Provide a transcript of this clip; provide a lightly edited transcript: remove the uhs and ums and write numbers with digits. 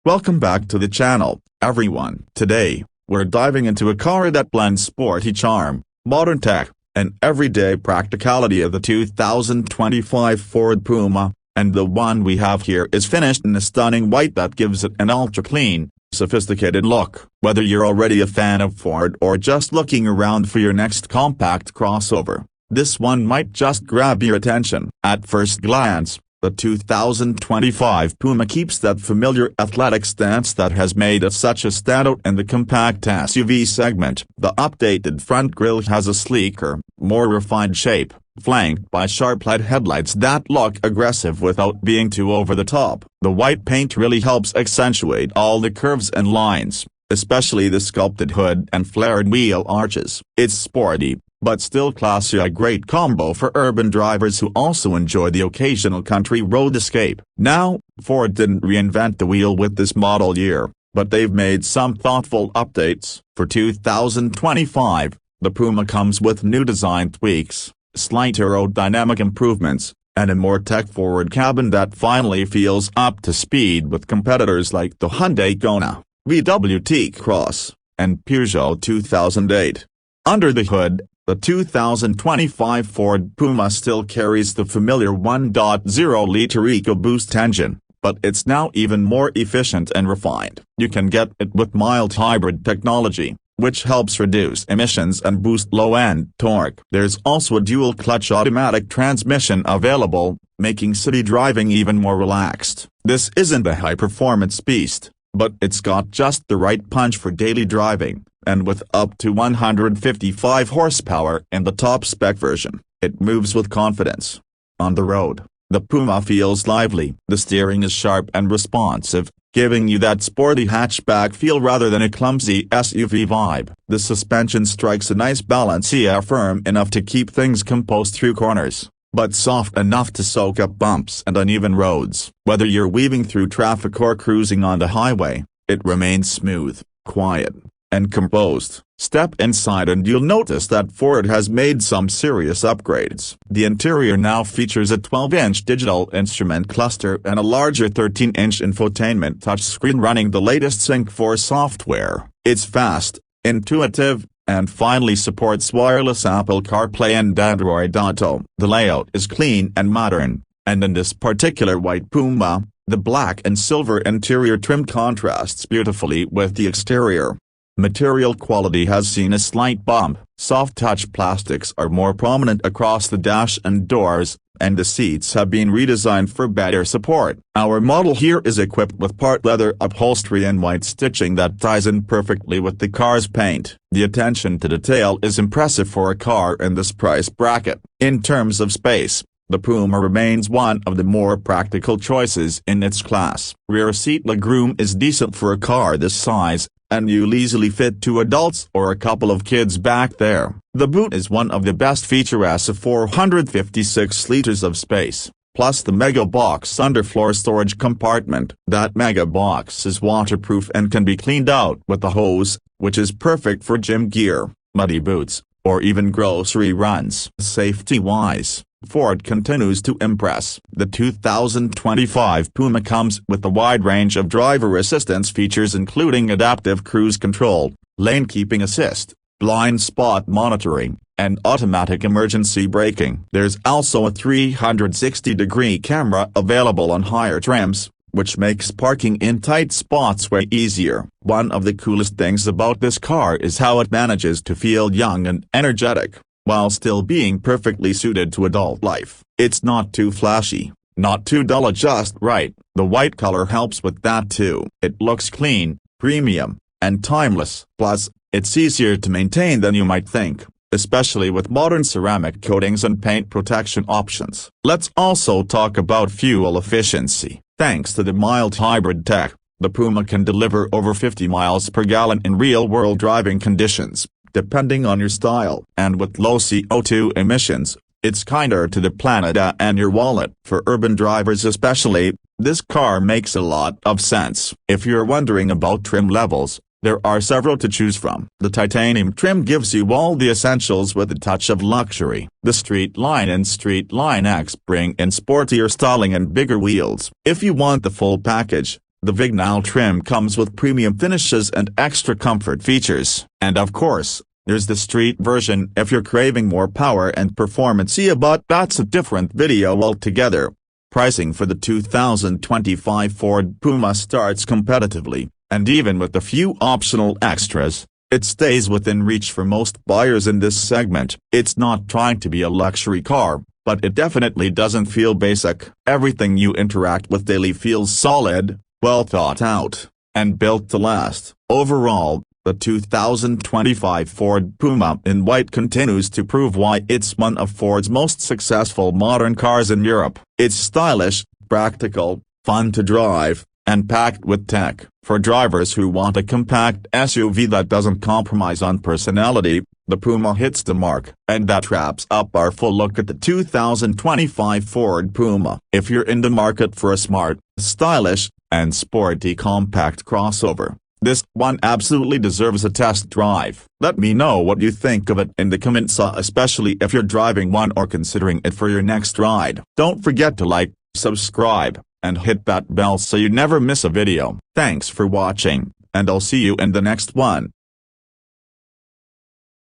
Welcome back to the channel, everyone. Today, we're diving into a car that blends sporty charm, modern tech, and everyday practicality of the 2025 Ford Puma, and the one we have here is finished in a stunning white that gives it an ultra-clean, sophisticated look. Whether you're already a fan of Ford or just looking around for your next compact crossover, this one might just grab your attention. At first glance, the 2025 Puma keeps that familiar athletic stance that has made it such a standout in the compact SUV segment. The updated front grille has a sleeker, more refined shape, flanked by sharp LED headlights that look aggressive without being too over the top. The white paint really helps accentuate all the curves and lines, especially the sculpted hood and flared wheel arches. It's sporty, but still classy, a great combo for urban drivers who also enjoy the occasional country road escape. Now, Ford didn't reinvent the wheel with this model year, but they've made some thoughtful updates. For 2025, the Puma comes with new design tweaks, slight aerodynamic improvements, and a more tech-forward cabin that finally feels up to speed with competitors like the Hyundai Kona, VW T-Cross, and Peugeot 2008. Under the hood, the 2025 Ford Puma still carries the familiar 1.0-liter EcoBoost engine, but it's now even more efficient and refined. You can get it with mild hybrid technology, which helps reduce emissions and boost low-end torque. There's also a dual-clutch automatic transmission available, making city driving even more relaxed. This isn't a high-performance beast, but it's got just the right punch for daily driving, and with up to 155 horsepower in the top-spec version, it moves with confidence. On the road, the Puma feels lively. The steering is sharp and responsive, giving you that sporty hatchback feel rather than a clumsy SUV vibe. The suspension strikes a nice balance, firm enough to keep things composed through corners, but soft enough to soak up bumps and uneven roads. Whether you're weaving through traffic or cruising on the highway, it remains smooth, quiet, and composed. Step inside and you'll notice that Ford has made some serious upgrades. The interior now features a 12-inch digital instrument cluster and a larger 13-inch infotainment touchscreen running the latest Sync 4 software. It's fast, intuitive, and finally supports wireless Apple CarPlay and Android Auto. The layout is clean and modern, and in this particular white Puma, the black and silver interior trim contrasts beautifully with the exterior. Material quality has seen a slight bump. Soft-touch plastics are more prominent across the dash and doors, and the seats have been redesigned for better support. Our model here is equipped with part leather upholstery and white stitching that ties in perfectly with the car's paint. The attention to detail is impressive for a car in this price bracket. In terms of space, the Puma remains one of the more practical choices in its class. Rear seat legroom is decent for a car this size, and you'll easily fit two adults or a couple of kids back there. The boot is one of the best features of 456 liters of space, plus the mega box underfloor storage compartment. That mega box is waterproof and can be cleaned out with a hose, which is perfect for gym gear, muddy boots, or even grocery runs. Safety-wise, Ford continues to impress. The 2025 Puma comes with a wide range of driver assistance features including adaptive cruise control, lane keeping assist, blind spot monitoring, and automatic emergency braking. There's also a 360-degree camera available on higher trims, which makes parking in tight spots way easier. One of the coolest things about this car is how it manages to feel young and energetic, while still being perfectly suited to adult life. It's not too flashy, not too dull, just right. The white color helps with that too. It looks clean, premium, and timeless. Plus, it's easier to maintain than you might think, especially with modern ceramic coatings and paint protection options. Let's also talk about fuel efficiency. Thanks to the mild hybrid tech, the Puma can deliver over 50 miles per gallon in real-world driving conditions, depending on your style. And with low CO2 emissions, it's kinder to the planet and your wallet. For urban drivers especially, this car makes a lot of sense. If you're wondering about trim levels, there are several to choose from. The titanium trim gives you all the essentials with a touch of luxury. The Street Line and Street Line X bring in sportier styling and bigger wheels. If you want the full package, The Vignale trim comes with premium finishes and extra comfort features. And of course, there's the street version if you're craving more power and performance. Yeah, but that's a different video altogether. Pricing for the 2025 Ford Puma starts competitively, and even with a few optional extras, it stays within reach for most buyers in this segment. It's not trying to be a luxury car, but it definitely doesn't feel basic. Everything you interact with daily feels solid, well thought out, and built to last. Overall, the 2025 Ford Puma in white continues to prove why it's one of Ford's most successful modern cars in Europe. It's stylish, practical, fun to drive, and packed with tech. For drivers who want a compact SUV that doesn't compromise on personality, the Puma hits the mark. And that wraps up our full look at the 2025 Ford Puma. If you're in the market for a smart, stylish, and sporty compact crossover, this one absolutely deserves a test drive. Let me know what you think of it in the comments, especially if you're driving one or considering it for your next ride. Don't forget to like, subscribe, and hit that bell so you never miss a video. Thanks for watching, and I'll see you in the next one.